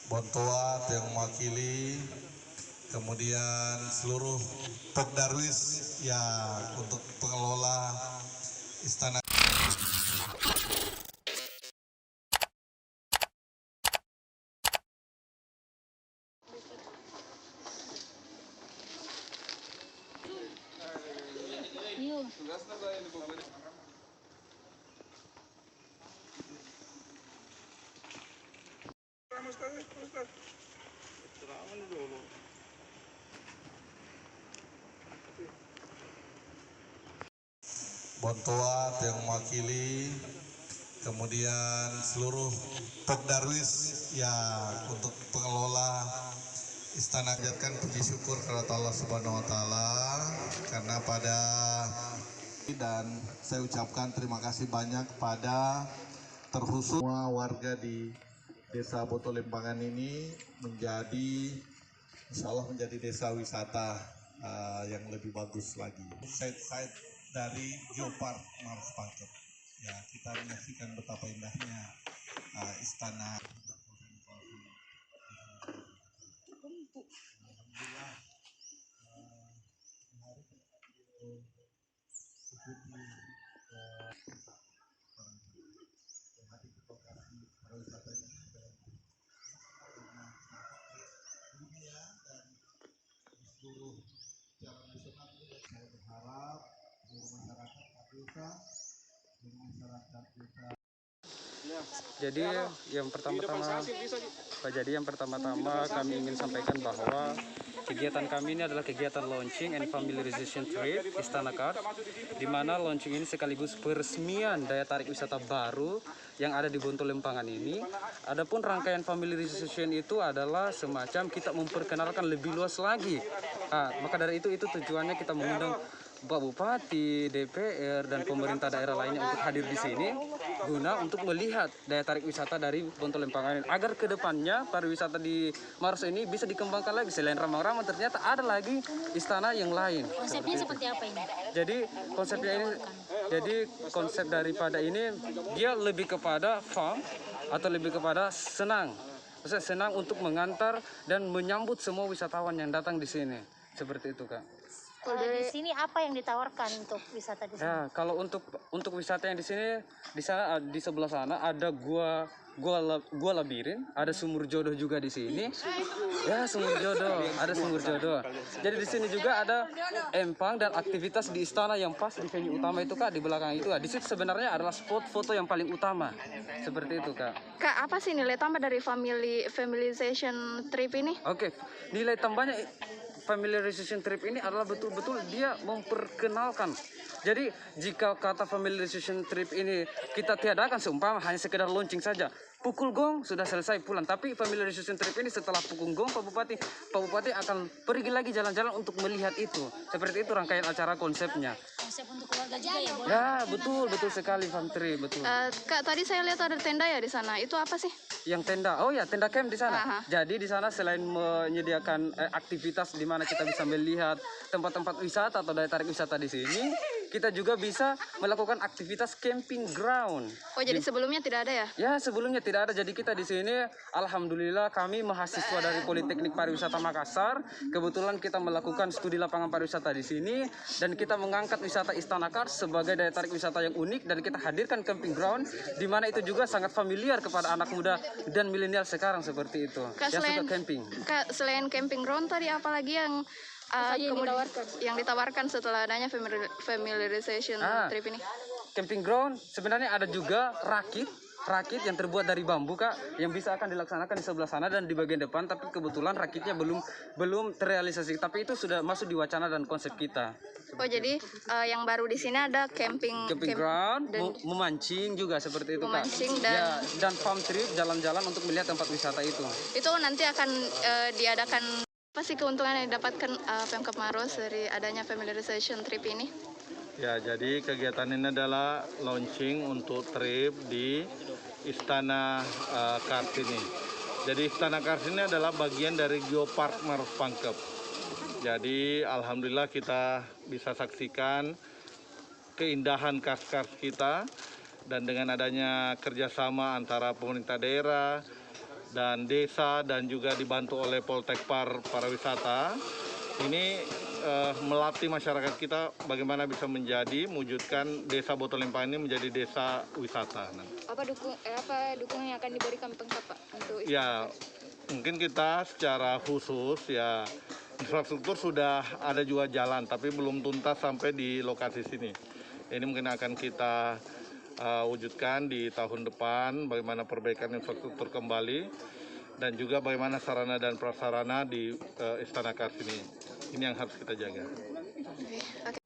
Bontoat yang mewakili, kemudian seluruh Pokdarwis yang untuk pengelola Istana. Bontoat yang mewakili, kemudian seluruh Pokdarwis yang untuk pengelola Istana. Panjatkan puji syukur kepada Allah Subhanahu wa taala karena dan saya ucapkan terima kasih banyak pada terkhusus semua warga di Desa Botolempangan ini insya Allah menjadi desa wisata yang lebih bagus lagi. Site dari Geopark Mars Pangkep. Ya, kita menyaksikan betapa indahnya istana. Jadi yang pertama-tama kami ingin sampaikan bahwa kegiatan kami ini adalah kegiatan launching and familiarization trip Istana Kars, di mana launching ini sekaligus peresmian daya tarik wisata baru yang ada di Botolempangan ini. Adapun rangkaian familiarization itu adalah semacam kita memperkenalkan lebih luas lagi. Maka dari itu tujuannya kita mengundang Pak Bupati, DPR, dan pemerintah daerah lainnya untuk hadir di sini guna untuk melihat daya tarik wisata dari Botolempangan agar kedepannya pariwisata di Maros ini bisa dikembangkan lagi. Selain Ramang-Ramang ternyata ada lagi istana yang lain. Konsepnya seperti apa ini? Jadi konsep daripada ini dia lebih kepada fun atau lebih kepada senang. Maksudnya senang untuk mengantar dan menyambut semua wisatawan yang datang di sini. Seperti itu, Kak. Di sini apa yang ditawarkan untuk wisata di sini? Ya, kalau untuk wisata yang di sini, di sana di sebelah sana ada gua labirin, ada sumur jodoh juga di sini. Ya, sumur jodoh, ada sumur jodoh. Jadi di sini juga ada empang dan aktivitas di istana yang pas di venue utama itu, Kak, di belakang itu. Di situ sebenarnya adalah spot foto yang paling utama. Seperti itu, Kak. Kak, apa sih nilai tambah dari familiarization trip ini? Oke, nilai tambahnya familiarization trip ini adalah betul-betul dia memperkenalkan. Jadi jika kata familiarization trip ini kita tiadakan seumpama hanya sekedar launching saja, pukul gong sudah selesai pulang. Tapi familiarization trip ini setelah pukul gong Pak Bupati akan pergi lagi jalan-jalan untuk melihat itu. Seperti itu rangkaian acara konsepnya. Konsep untuk keluarga juga ya, Bon? Ya, betul sekali, Fantri, betul. Kak, tadi saya lihat ada tenda ya di sana. Itu apa sih? Yang tenda, oh ya, tenda camp di sana. Jadi di sana selain menyediakan aktivitas di mana kita bisa melihat tempat-tempat wisata atau daya tarik wisata di sini, kita juga bisa melakukan aktivitas camping ground. Oh, jadi sebelumnya tidak ada ya? Ya, sebelumnya tidak ada. Jadi kita di sini, alhamdulillah kami mahasiswa dari Politeknik Pariwisata Makassar. Kebetulan kita melakukan studi lapangan pariwisata di sini dan kita mengangkat wisata Istana Kars sebagai daya tarik wisata yang unik dan kita hadirkan camping ground di mana itu juga sangat familiar kepada anak muda dan milenial sekarang seperti itu. Kak, yang suka camping. Kak, selain camping ground tadi apa lagi yang ditawarkan setelah adanya familiarization trip ini? Camping ground sebenarnya ada juga rakit yang terbuat dari bambu, Kak, yang bisa akan dilaksanakan di sebelah sana dan di bagian depan, tapi kebetulan rakitnya belum terrealisasi, tapi itu sudah masuk di wacana dan konsep kita. Oh, jadi yang baru di sini ada camping ground, memancing juga seperti itu, Kak. Dan farm trip, jalan-jalan untuk melihat tempat wisata itu. Itu nanti akan diadakan. Apa sih keuntungan yang didapatkan Pemkab Maros dari adanya familiarization trip ini? Ya, jadi kegiatan ini adalah launching untuk trip di Istana Kars ini. Jadi Istana Kars ini adalah bagian dari Geopark Maros Pangkep. Jadi alhamdulillah kita bisa saksikan keindahan kars-kars kita, dan dengan adanya kerjasama antara pemerintah daerah, dan desa dan juga dibantu oleh Poltekpar Pariwisata. Ini melatih masyarakat kita bagaimana bisa mewujudkan desa Botolimpang ini menjadi desa wisata. Apa dukungan yang akan diberikan Pemkap Pak untuk Ya, mungkin kita secara khusus ya infrastruktur sudah ada juga jalan, tapi belum tuntas sampai di lokasi sini. Ini mungkin akan kita wujudkan di tahun depan, bagaimana perbaikan infrastruktur kembali, dan juga bagaimana sarana dan prasarana di Istana Kars ini. Ini yang harus kita jaga. Oke,